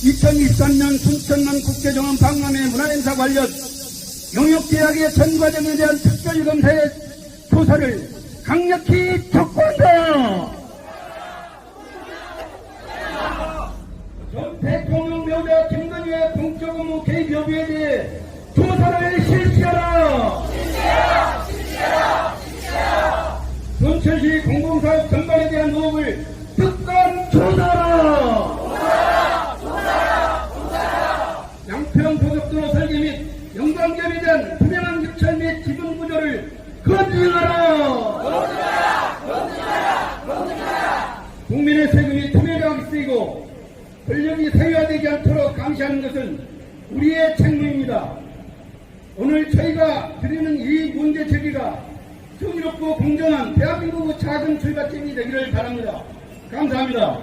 2023년 순천만 국제정원 박람회 문화행사 관련 용역계약의 전 과정에 대한 특별검사의 조사를 강력히 촉구한다. 전 대통령 배우자 김건희의 공적 업무 개입 여부에 대해 조사를 실시하라. 순천시 공공사업 전반에 대한 의혹을 특검 조사하라. 양평 고속도로 설계 및 영광기업에 대한 투명한 입찰 및 지분 구조를 검증하라. 국민의 세금이 투명하게 쓰이고 권력이 사유화되지 않도록 감시하는 것은 우리의 책무입니다. 오늘 저희가 드리는 이 문제 제기가 정의롭고 공정한 대한민국의 작은 출발점이 되기를 바랍니다. 감사합니다.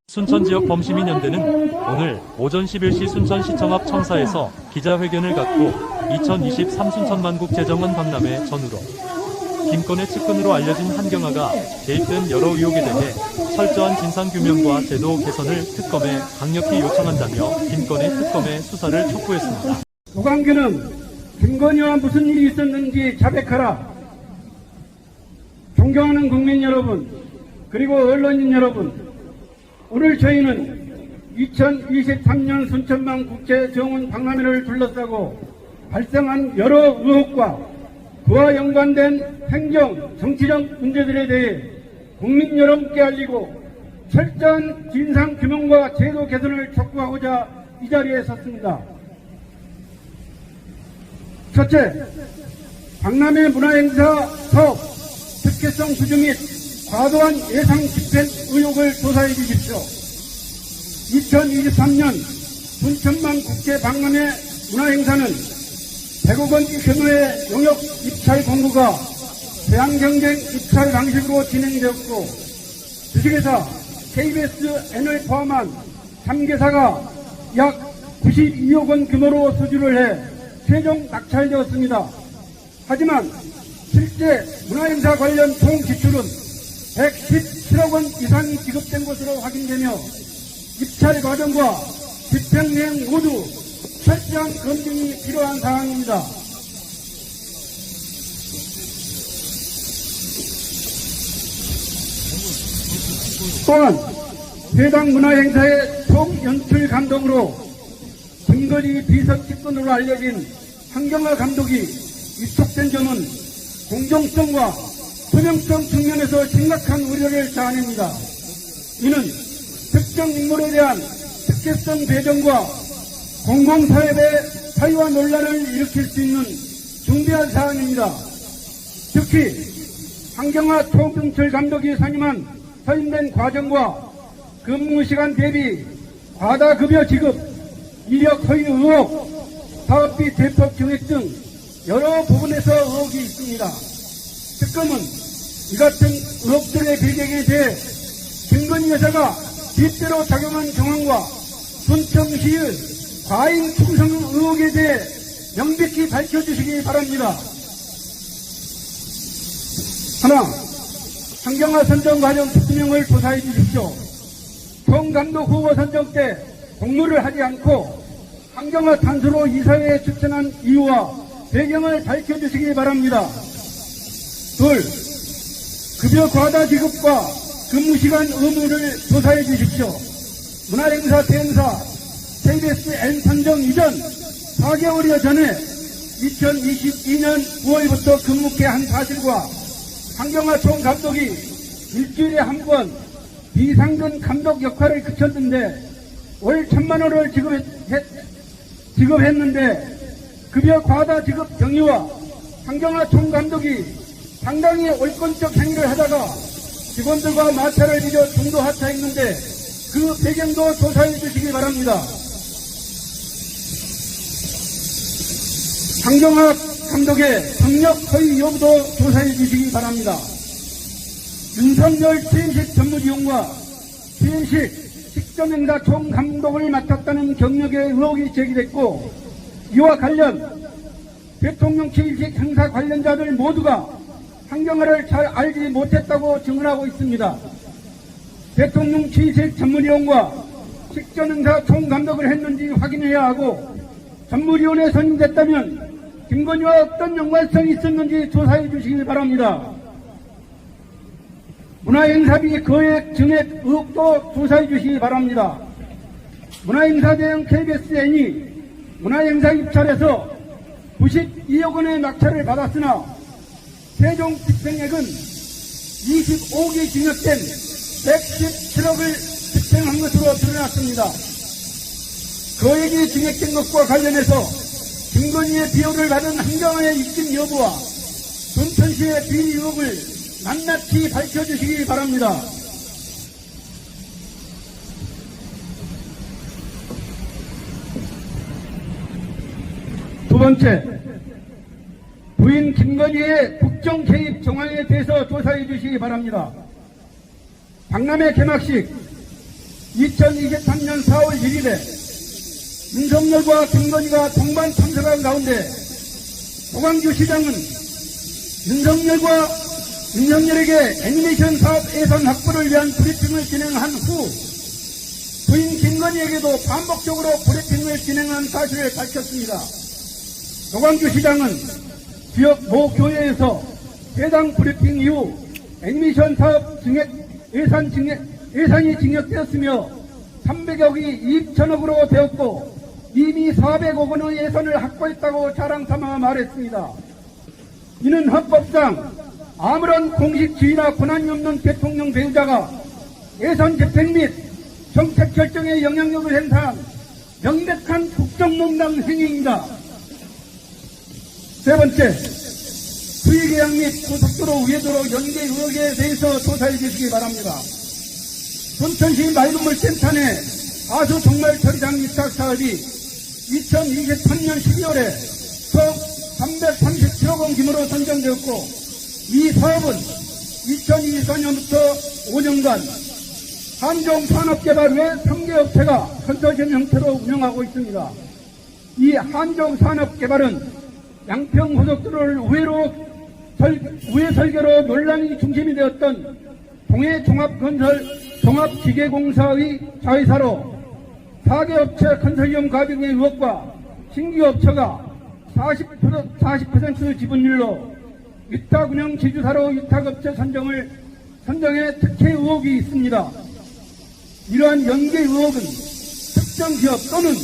순천지역 범시민연대는 오늘 오전 11시 순천시청 앞 청사에서 기자회견을 갖고 2023 순천만국재정원 박람회 전후로 김건의 측근으로 알려진 한경화가 개입된 여러 의혹에 대해 철저한 진상규명과 제도 개선을 특검에 강력히 요청한다며 김건의 특검의 수사를 촉구했습니다. 오광규는 김건희와 무슨 일이 있었는지 자백하라. 존경하는 국민 여러분, 그리고 언론인 여러분, 오늘 저희는 2023년 순천만 국제정원 박람회를 둘러싸고 발생한 여러 의혹과 그와 연관된 행정, 정치적 문제들에 대해 국민 여러분께 알리고 철저한 진상규명과 제도 개선을 촉구하고자 이 자리에 섰습니다. 첫째, 박람회 문화행사 사업 특혜성 부정 및 과도한 예상 집행 의혹을 조사해 주십시오. 2023년 순천만 국제 박람회 문화행사는 100억 원 규모의 용역 입찰 공고가 대항경쟁 입찰 방식으로 진행되었고 주식회사 KBSN을 포함한 3개사가 약 92억 원 규모로 수주를 해 최종 낙찰되었습니다. 하지만 실제 문화행사 관련 총 지출은 117억 원 이상이 지급된 것으로 확인되며 입찰 과정과 집행 내용 모두 철저한 검증이 필요한 사항입니다. 또한 해당 문화행사의 총연출 감독으로 김건희 비서 측근으로 알려진 한경화 감독이 위촉된 점은 공정성과 투명성 측면에서 심각한 우려를 자아냅니다. 이는 특정 인물에 대한 특혜성 배정과 공공사업의 사유와 논란을 일으킬 수 있는 중대한 사안입니다. 특히 한경화 총경찰 감독이 선임된 과정과 근무시간 대비 과다급여 지급, 이력 허위 의혹, 사업비 대폭 증액 등 여러 부분에서 의혹이 있습니다. 특검은 이 같은 의혹들의 배경에 대해 김건희 여사가 빗대로 작용한 정황과 순천시의 과잉 충성 의혹에 대해 명백히 밝혀주시기 바랍니다. 하나, 한경화 선정 과정 특수명을 조사해 주십시오. 총감독 후보 선정 때 공모를 하지 않고 한경화 탄수로 이사회에 추천한 이유와 배경을 밝혀주시기 바랍니다. 둘, 급여 과다 지급과 근무시간 의무를 조사해 주십시오. 문화행사 대행사 KBSN 선정 이전 4개월여 전에 2022년 9월부터 근무케 한 사실과 한경화 총감독이 일주일에 한 번 비상근 감독 역할을 그쳤는데 월 1,000만 원을 지급했는데 급여 과다 지급 경위와 한경화 총감독이 상당히 올권적 행위를 하다가 직원들과 마찰을 빚어 중도 하차했는데 그 배경도 조사해 주시기 바랍니다. 한경화 감독의 경력 허위 여부도 조사해 주시기 바랍니다. 윤석열 취임식 전무지원과 취임식 식전행사 총감독을 맡았다는 경력의 의혹이 제기됐고 이와 관련 대통령 취임식 행사 관련자들 모두가 환경을 잘 알지 못했다고 증언하고 있습니다. 대통령 취직 전문위원과 식전응사 총감독을 했는지 확인해야 하고, 전문위원에 선임됐다면 김건희와 어떤 연관성이 있었는지 조사해 주시기 바랍니다. 문화행사비 거액 증액 의혹도 조사해 주시기 바랍니다. 문화행사 대행 KBSN이 문화행사 입찰에서 92억 원의 낙찰을 받았으나 최종 집행액은 25기 징역된 117억을 집행한 것으로 드러났습니다. 거액이 징역된 것과 관련해서 김건희의 비호를 받은 한경화의 입증 여부와 순천시의 비리 의혹을 낱낱이 밝혀주시기 바랍니다. 두 번째, 부인 김건희의 국정 개입 정황에 대해서 조사해 주시기 바랍니다. 박람회 개막식 2023년 4월 1일에 윤석열과 김건희가 동반 참석한 가운데 조광주 시장은 윤석열에게 애니메이션 사업 예산 확보를 위한 브리핑을 진행한 후 부인 김건희에게도 반복적으로 브리핑을 진행한 사실을 밝혔습니다. 조광주 시장은 지역 모 교회에서 해당 브리핑 이후 애니메이션 사업 예산이 증액되었으며 300억이 2천억으로 되었고 이미 400억 원의 예산을 확보했다고 자랑삼아 말했습니다. 이는 헌법상 아무런 공식 지위나 권한이 없는 대통령 배우자가 예산 집행 및 정책 결정에 영향력을 행사한 명백한 국정농단 행위입니다. 세 번째, 수의계약 및 고속도로 위해도로 연계 의혹에 대해서 조사해 주시기 바랍니다. 순천시 맑은물 센터 내 하수 종말 처리장 입착 사업이 2023년 12월에 총 337억 원 규모로 선정되었고, 이 사업은 2024년부터 5년간 한종산업개발회 3개 업체가 컨소시엄 형태로 운영하고 있습니다. 이 한종산업개발은 양평고속도로를 우회 설계로 논란이 중심이 되었던 동해종합건설 종합기계공사의 자회사로 4개 업체 컨소시엄 가빙의 의혹과 신규 업체가 40% 지분율로 위탁운영 지주사로 위탁업체 선정에 특혜 의혹이 있습니다. 이러한 연계 의혹은 특정 기업 또는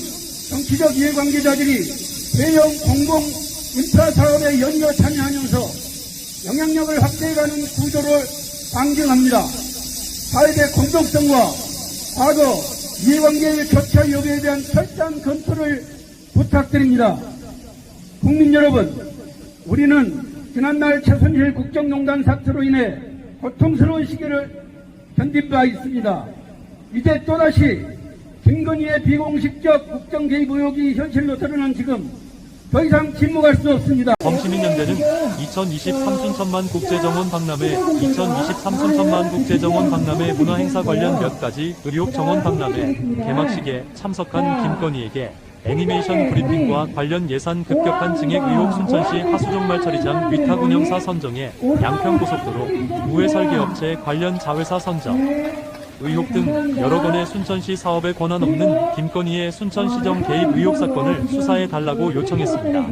정치적 이해관계자들이 대형 공공 인프라 사업에 연이어 참여하면서 영향력을 확대해가는 구조를 방증합니다. 사회의 공정성과 과거 이해관계의 교차 여부에 대한 철저한 검토를 부탁드립니다. 국민 여러분, 우리는 지난날 최순실 국정농단 사태로 인해 고통스러운 시기를 견딘 바 있습니다. 이제 또다시 김건희의 비공식적 국정 개입 의혹이 현실로 드러난 지금 더 이상 침묵할 수 없습니다. 범시민연대는 2023 순천만 국제정원 박람회, 2023 순천만 국제정원 박람회 문화행사 관련 몇 가지 의혹 정원 박람회 개막식에 참석한 김건희에게 애니메이션 브리핑과 관련 예산 급격한 증액 의혹, 순천시 하수종말 처리장 위탁운영사 선정에 양평고속도로 우회 설계업체 관련 자회사 선정 의혹 등 여러 건의 순천시 사업에 권한 없는 김건희의 순천시정 개입 의혹 사건을 수사해 달라고 요청했습니다.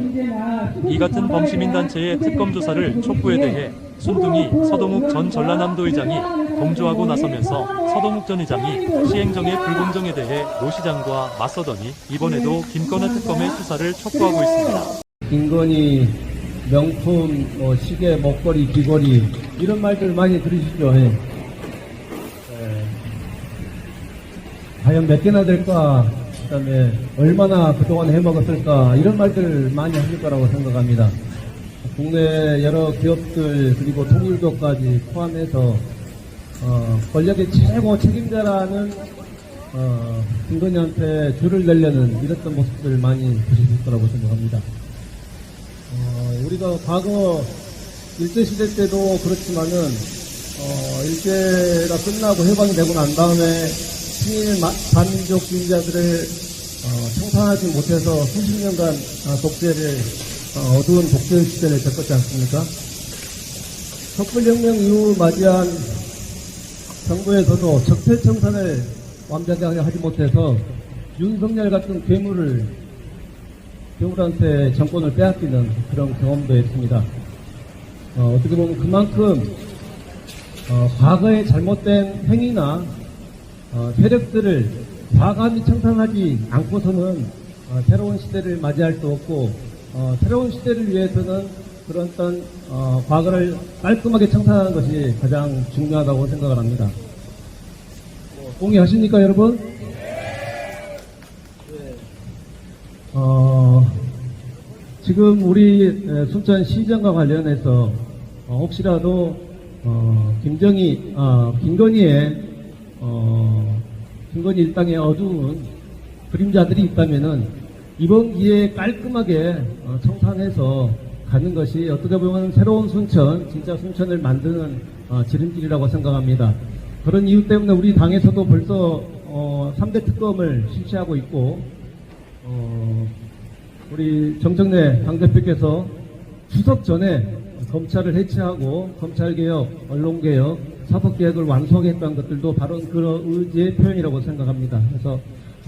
이 같은 범시민단체의 특검 조사를 촉구에 대해 순둥이 서동욱 전 전라남도의장이 동조하고 나서면서 서동욱 전 의장이 시행정의 불공정에 대해 노 시장과 맞서더니 이번에도 김건희 특검의 수사를 촉구하고 있습니다. 김건희 명품 시계, 목걸이, 귀걸이 이런 말들 많이 들으시죠? 과연 몇 개나 될까, 그 다음에 얼마나 그동안 해먹었을까, 이런 말들 많이 하실 거라고 생각합니다. 국내 여러 기업들 그리고 통일교까지 포함해서 권력의 최고 책임자라는 김건희한테 줄을 내려는 이랬던 모습들 많이 보셨을 거라고 생각합니다. 우리가 과거 일제시대 때도 그렇지만은 일제가 끝나고 해방이 되고 난 다음에 신일 반민족주의자들을 청산하지 못해서 수십 년간 독재를 어두운 독재 시대를 겪었지 않습니까? 촛불혁명 이후 맞이한 정부에서도 적폐청산을 완벽하게 하지 못해서 윤석열 같은 괴물한테 정권을 빼앗기는 그런 경험도 했습니다. 어떻게 보면 그만큼 과거의 잘못된 행위나 세력들을 과감히 청산하지 않고서는 새로운 시대를 맞이할 수 없고 새로운 시대를 위해서는 그런 어떤 과거를 깔끔하게 청산하는 것이 가장 중요하다고 생각을 합니다. 동의하십니까, 여러분? 지금 우리 순천시정과 관련해서 혹시라도 김건희 일당의 어두운 그림자들이 있다면은 이번 기회에 깔끔하게 청산해서 가는 것이 어떻게 보면 새로운 순천, 진짜 순천을 만드는 지름길이라고 생각합니다. 그런 이유 때문에 우리 당에서도 벌써 3대 특검을 실시하고 있고 우리 정청래 당대표께서 추석 전에 검찰을 해체하고 검찰개혁, 언론개혁, 사법개혁을 완수하겠다는 것들도 바로 그런 의지의 표현이라고 생각합니다. 그래서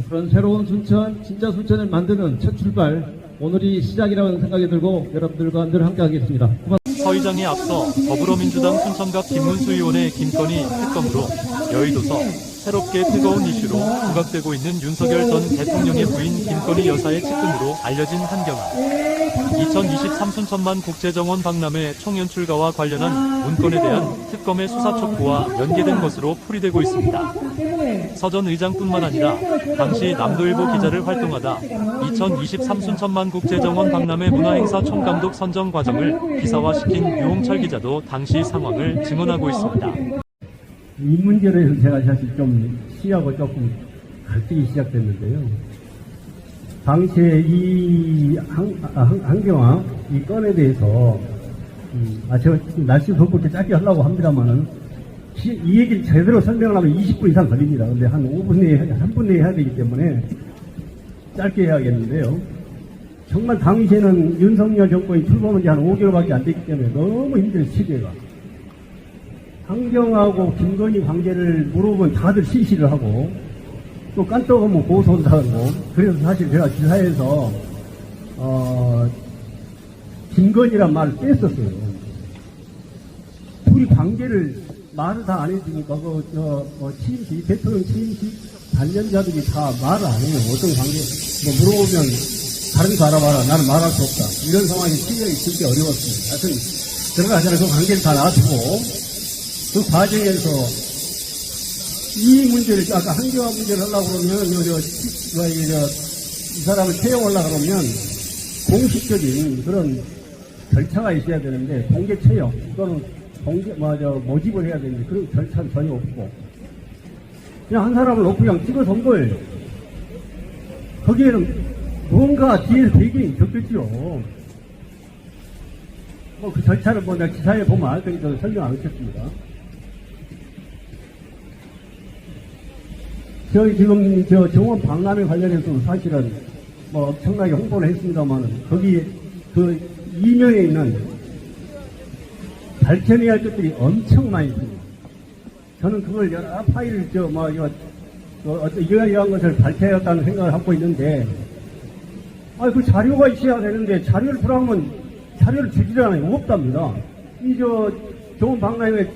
그런 새로운 순천, 진짜 순천을 만드는 첫 출발, 오늘이 시작이라는 생각이 들고 여러분들과 늘 함께 하겠습니다. 서 의장에 앞서 더불어민주당 순천갑 김문수 의원의 김건희 특검으로 여의도서 새롭게 뜨거운 이슈로 부각되고 있는 윤석열 전 대통령의 부인 김건희 여사의 측근으로 알려진 한경화. 2023 순천만 국제정원 박람회 총연출가와 관련한 문건에 대한 특검의 수사 촉구와 연계된 것으로 풀이되고 있습니다. 서 전 의장뿐만 아니라 당시 남도일보 기자를 활동하다 2023 순천만 국제정원 박람회 문화행사 총감독 선정 과정을 기사화시킨 유홍철 기자도 당시 상황을 증언하고 있습니다. 이 문제로 해서 제가 사실 좀 시하고 조금 갈등이 시작됐는데요. 당시에 이 한경화 이 건에 대해서 제가 날씨 덥고 짧게 하려고 합니다만은 이 얘기를 제대로 설명을 하면 20분 이상 걸립니다. 근데 한 5분 내에, 3분 내에 해야 되기 때문에 짧게 해야겠는데요. 정말 당시에는 윤석열 정권이 출범한 지 한 5개월밖에 안 됐기 때문에 너무 힘들어요, 시대가. 한경하고 김건희 관계를 물어보면 다들 실시를 하고 또 깐떡하면 고소도 하고 그래서 사실 제가 기사에서 김건희란 말을 뺐었어요. 둘이 관계를 말을 다 안 해주니까 취임식 대통령 취임식 관련자들이 다 말을 안 해요. 어떤 관계 물어보면 다른 거 알아봐라. 나는 말할 수 없다. 이런 상황이 실력이 되게 어려웠습니다. 하여튼 들어가잖아요. 그 관계를 다 놔두고 그 과정에서 이 문제를 아까 한경화 문제를 하려고 그러면 이 사람을 채용하려고 그러면 공식적인 그런 절차가 있어야 되는데 공개 채용 또는 모집을 해야 되는데 그런 절차는 전혀 없고 그냥 한 사람을 놓고 그냥 찍어서 온 거예요. 거기에는 뭔가 뒤에서 배경이 있었겠죠. 그 절차를 내가 기사에 보면 알 테니까 설명 안 했겠습니다. 저희 지금 정원 박람회 관련해서 사실은 엄청나게 홍보를 했습니다만 거기 그 이면에 있는 밝혀내야 할 것들이 엄청 많이 있습니다. 저는 그걸 여러 파일을 이러한 것을 밝혀야겠다는 생각을 하고 있는데 그 자료가 있어야 되는데 자료를 풀어보면 자료를 주질 않아요. 없답니다. 정원 박람회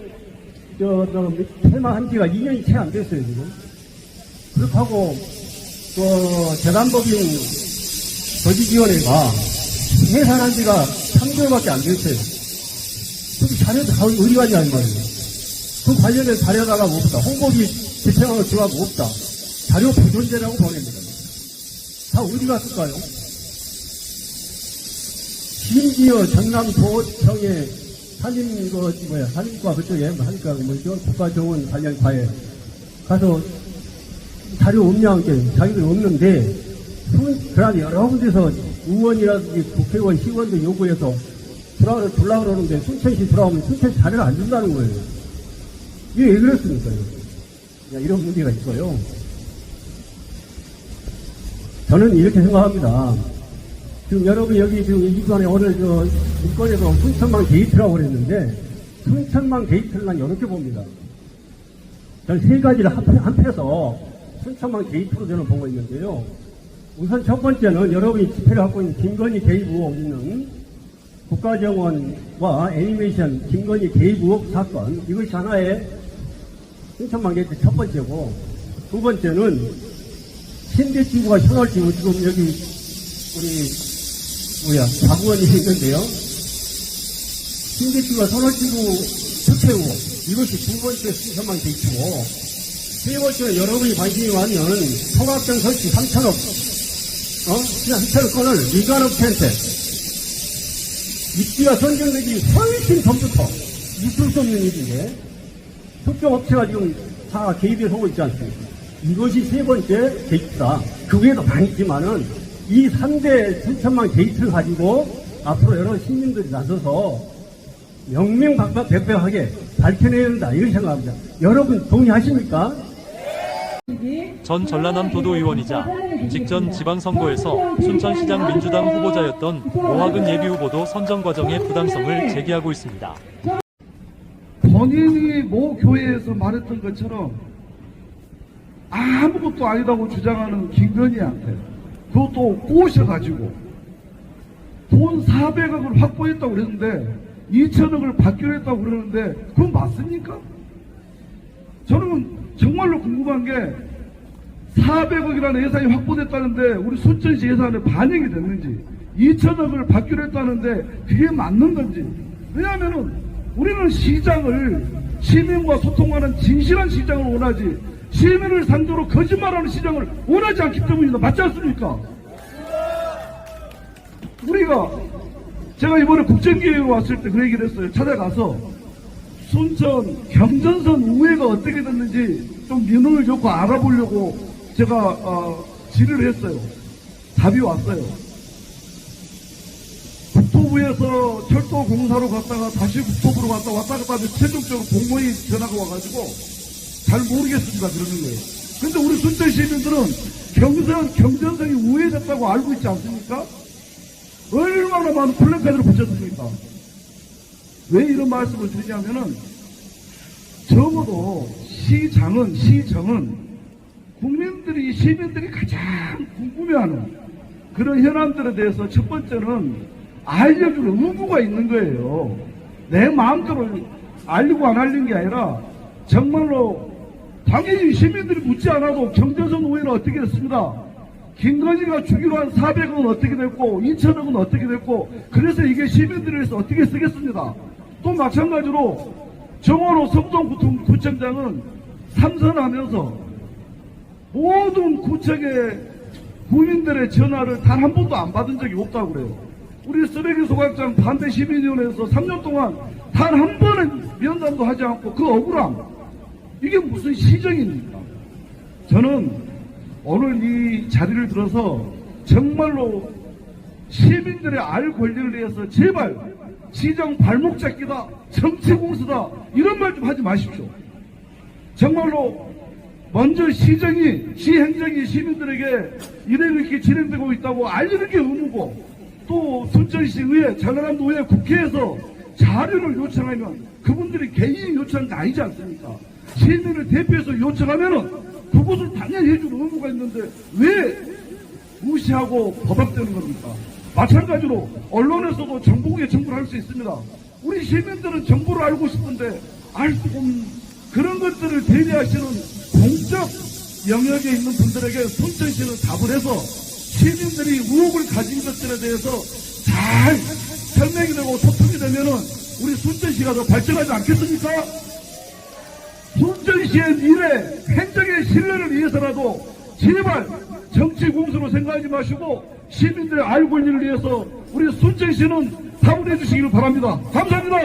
테마 한 지가 2년이 채 안 됐어요, 지금. 그렇게 하고, 재단법인 조직위원회가 해산한 지가 3개월밖에 안 됐어요. 그 자료도 다 어디 가냐, 이 말이에요. 그 관련된 자료가 없다. 홍보비 집행하고 들어가고 없다. 자료 보존제라고 보냅니다. 다 어디 갔을까요? 심지어 전남도청에 산림과 그쪽에 하니까 국가정원 관련 과에 가서 자료 없냐고 자기들 없는데 그러나 여러 군데서 의원이라든지 국회의원, 시의원들 요구해서 들어오라 그러는데 순천시 들어오면 순천시 자료를 안 준다는 거예요. 이게 왜 그랬습니까? 이런 문제가 있어요. 저는 이렇게 생각합니다. 지금 여러분 여기 지금 이 시간에 오늘 문건에서 순천만 게이트라고 그랬는데 순천만 게이트를 난 이렇게 봅니다. 저는 세 가지를 합해서 순천만 게이트로 저는 보고 있는데요. 우선 첫 번째는 여러분이 집회를 갖고 있는 김건희 개입 의혹 있는 국가정원과 애니메이션 김건희 개입 의혹 사건, 이것이 하나의 순천만 게이트 첫 번째고, 두 번째는 신대지구가 현월지구, 지금 여기 우리 박의원이 있는데요. 신대지구가 현월지구 특혜 의혹, 이것이 두 번째 순천만 게이트고, 세 번째는 여러분이 관심이 많은 소각장 설치 3천억, 그냥 3천억 건을 미관업체한테 입지가 선정되기 훨씬 전부터 있을 수 없는 일인데, 특정업체가 지금 다 개입을 하고 있지 않습니까? 이것이 세 번째 게이트다. 그 외에도 많이 있지만은 이 3대 순천만 게이트를 가지고 앞으로 여러 시민들이 나서서 명명백백하게 밝혀내야 된다, 이런 생각합니다. 여러분 동의하십니까? 전 전라남 도도의원이자 직전 지방선거에서 순천시장 민주당 후보자였던 오학은 예비후보도 선정 과정의 부당성을 제기하고 있습니다. 본인이 모 교회에서 말했던 것처럼 아무것도 아니다고 주장하는 김건희한테 그것도 꼬셔가지고 돈 400억을 확보했다고 그랬는데 2천억을 받기로 했다고 그러는데 그건 맞습니까? 저는 정말로 궁금한 게 400억이라는 예산이 확보됐다는데 우리 순천시 예산에 반영이 됐는지, 2천억을 받기로 했다는데 그게 맞는 건지. 왜냐하면은 우리는 시장을, 시민과 소통하는 진실한 시장을 원하지, 시민을 상대로 거짓말하는 시장을 원하지 않기 때문입니다. 맞지 않습니까? 우리가, 제가 이번에 국정기획으로 왔을 때 그 얘기를 했어요. 찾아가서 순천 경전선 우회가 어떻게 됐는지 좀 민원을 적고 알아보려고 제가 질의를 했어요. 답이 왔어요. 국토부에서 철도 공사로 갔다가 다시 국토부로 왔다 갔다 하면 최종적으로 공무원이 전화가 와가지고 잘 모르겠습니다 그러는 거예요. 근데 우리 순천 시민들은 경전선이 우회됐다고 알고 있지 않습니까? 얼마나 많은 플래카드를 붙였습니까? 왜 이런 말씀을 드리냐면은 적어도 시정은 시민들이 가장 궁금해하는 그런 현안들에 대해서 첫 번째는 알려줄 의무가 있는 거예요. 내 마음대로 알리고 안 알린 게 아니라 정말로 당연히 시민들이 묻지 않아도 경전선 우회는 어떻게 됐습니다. 김건희가 주기로 한 400억은 어떻게 됐고 2천억은 어떻게 됐고 그래서 이게 시민들을 위해서 어떻게 쓰겠습니다. 또 마찬가지로 정원호 성동구청장은 삼선하면서 모든 구청의 구민들의 전화를 단 한 번도 안 받은 적이 없다고 그래요. 우리 쓰레기 소각장 반대 시민위원회에서 3년 동안 단 한 번은 면담도 하지 않고 그 억울함, 이게 무슨 시정입니까? 저는 오늘 이 자리를 들어서 정말로 시민들의 알 권리를 위해서 제발 시정 발목 잡기다, 정치 공수다, 이런 말 좀 하지 마십시오. 정말로 먼저 시행정이 시민들에게 이렇게 진행되고 있다고 알리는 게 의무고, 또 순천시 의회, 전라남도 의회, 국회에서 자료를 요청하면 그분들이 개인이 요청한 게 아니지 않습니까? 시민을 대표해서 요청하면은 그것을 당연히 해줄 의무가 있는데 왜 무시하고 버벅대는 겁니까? 마찬가지로 언론에서도 정보국에 정보를 할 수 있습니다. 우리 시민들은 정보를 알고 싶은데 알 수 없는 그런 것들을 대리하시는 공적 영역에 있는 분들에게 순천시는 답을 해서 시민들이 의혹을 가진 것들에 대해서 잘 설명이 되고 소통이 되면은 우리 순천시가 더 발전하지 않겠습니까? 순천시의 미래, 행정의 신뢰를 위해서라도 제발 정치 공수로 생각하지 마시고 시민들의 알 권리를 위해서 우리 순천시는 답을 해주시기를 바랍니다. 감사합니다.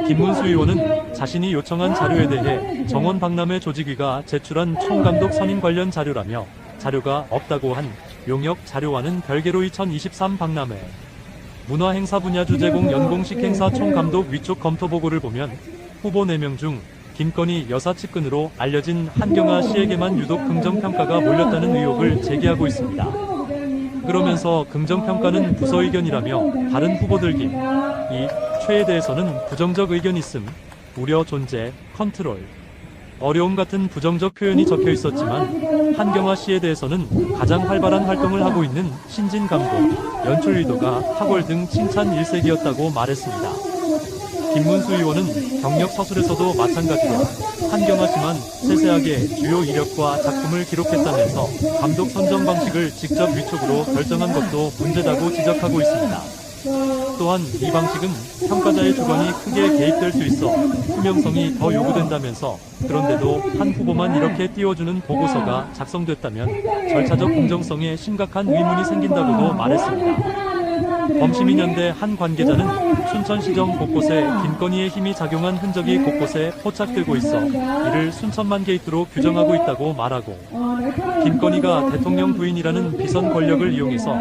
김문수 의원은 자신이 요청한 자료에 대해 정원 박람회 조직위가 제출한 총감독 선임 관련 자료라며 자료가 없다고 한 용역 자료와는 별개로 2023 박람회 문화행사 분야 주제공 연공식 행사 총감독 위촉 검토 보고를 보면 후보 4명 중 김건희 여사 측근으로 알려진 한경아 씨에게만 유독 긍정평가가 몰렸다는 의혹을 제기하고 있습니다. 그러면서 긍정평가는 부서 의견이라며 다른 후보들 김, 이, 최에 대해서는 부정적 의견 있음, 우려 존재, 컨트롤, 어려움 같은 부정적 표현이 적혀 있었지만 한경화 씨에 대해서는 가장 활발한 활동을 하고 있는 신진 감독, 연출 의도가 탁월 등 칭찬 일색이었다고 말했습니다. 김문수 의원은 경력 서술에서도 마찬가지로 한경화 씨만 세세하게 주요 이력과 작품을 기록했다면서 감독 선정 방식을 직접 위촉으로 결정한 것도 문제다고 지적하고 있습니다. 또한 이 방식은 평가자의 주관이 크게 개입될 수 있어 투명성이 더 요구된다면서 그런데도 한 후보만 이렇게 띄워주는 보고서가 작성됐다면 절차적 공정성에 심각한 의문이 생긴다고도 말했습니다. 범시민연대 한 관계자는 순천시정 곳곳에 김건희의 힘이 작용한 흔적이 곳곳에 포착되고 있어 이를 순천만 게이트로 규정하고 있다고 말하고 김건희가 대통령 부인이라는 비선 권력을 이용해서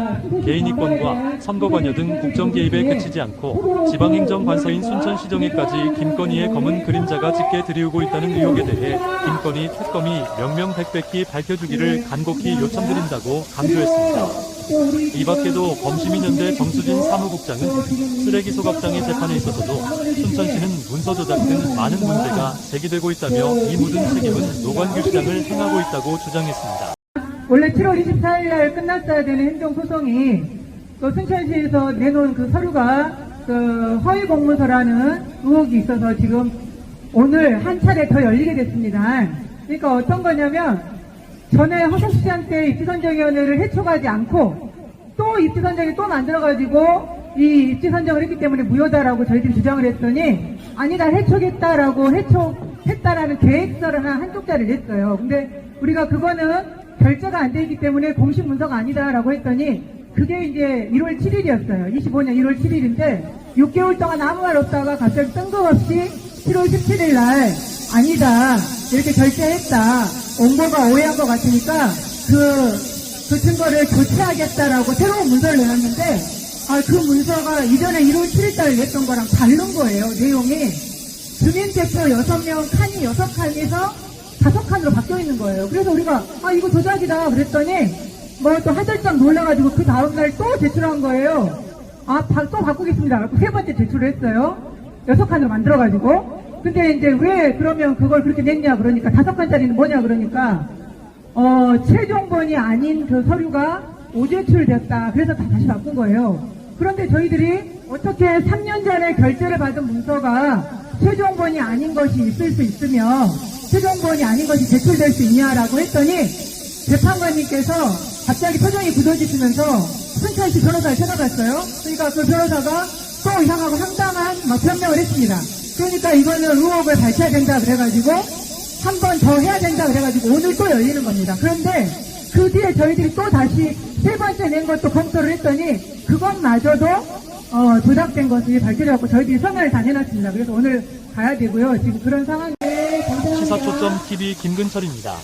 개인 이권과 선거 관여 등 국정 개입에 그치지 않고 지방행정관서인 순천시정에까지 김건희의 검은 그림자가 짙게 들이우고 있다는 의혹에 대해 김건희 특검이 명명백백히 밝혀주기를 간곡히 요청드린다고 강조했습니다. 이 밖에도 범시민연대 정수진 사무국장은 쓰레기 소각장의 재판에 있어서도 순천시는 문서 조작 등 많은 문제가 제기되고 있다며 이 모든 책임은 노관규 시장을 행하고 있다고 주장했습니다. 원래 7월 24일 날 끝났어야 되는 행정소송이 또 순천시에서 내놓은 그 서류가 그 허위 공문서라는 의혹이 있어서 지금 오늘 한 차례 더 열리게 됐습니다. 그러니까 어떤 거냐면 전에 허석 씨한테 입지선정위원회를 해촉하지 않고 또 입지선정이 또 만들어가지고 이 입지선정을 했기 때문에 무효다라고 저희들이 주장을 했더니 아니다 해촉했다라고 해촉했다라는 계획서를 한쪽 자리를 냈어요. 근데 우리가 그거는 결제가 안 되기 때문에 공식 문서가 아니다라고 했더니 그게 이제 1월 7일이었어요. 25년 1월 7일인데 6개월 동안 아무 말 없다가 갑자기 뜬금없이 7월 17일 날 아니다 이렇게 결제했다. 온보가 오해한 것 같으니까 그 증거를 교체하겠다라고 새로운 문서를 내놨는데 그 문서가 이전에 1월 7일달 냈던 거랑 다른 거예요. 내용이 주민대표 6명 칸이 6칸에서 5칸으로 바뀌어 있는 거예요. 그래서 우리가 이거 조작이다 그랬더니 뭐 또 하들짝 놀라가지고 그 다음날 또 제출한 거예요. 또 바꾸겠습니다. 세 번째 제출을 했어요. 6칸으로 만들어가지고. 근데 이제 왜 그러면 그걸 그렇게 냈냐 그러니까 5칸짜리는 뭐냐 그러니까 최종본이 아닌 그 서류가 오제출됐다. 그래서 다시 바꾼 거예요. 그런데 저희들이 어떻게 3년 전에 결제를 받은 문서가 최종본이 아닌 것이 있을 수 있으며 최종본이 아닌 것이 제출될 수 있냐라고 했더니 재판관님께서 갑자기 표정이 굳어지시면서 순천시 변호사를 찾아갔어요. 그러니까 그 변호사가 또 이상하고 황당한 변명을 했습니다. 그러니까 이거는 의혹을 밝혀야 된다 그래가지고 한 번 더 해야 된다 그래가지고 오늘 또 열리는 겁니다. 그런데 그 뒤에 저희들이 또 다시 세 번째 낸 것도 검토를 했더니 그것마저도 조작된 것이 밝혀졌고 저희들이 서면을 다 내놨습니다. 그래서 오늘 가야 되고요. 지금 그런 상황에 시사초점 TV 김근철입니다.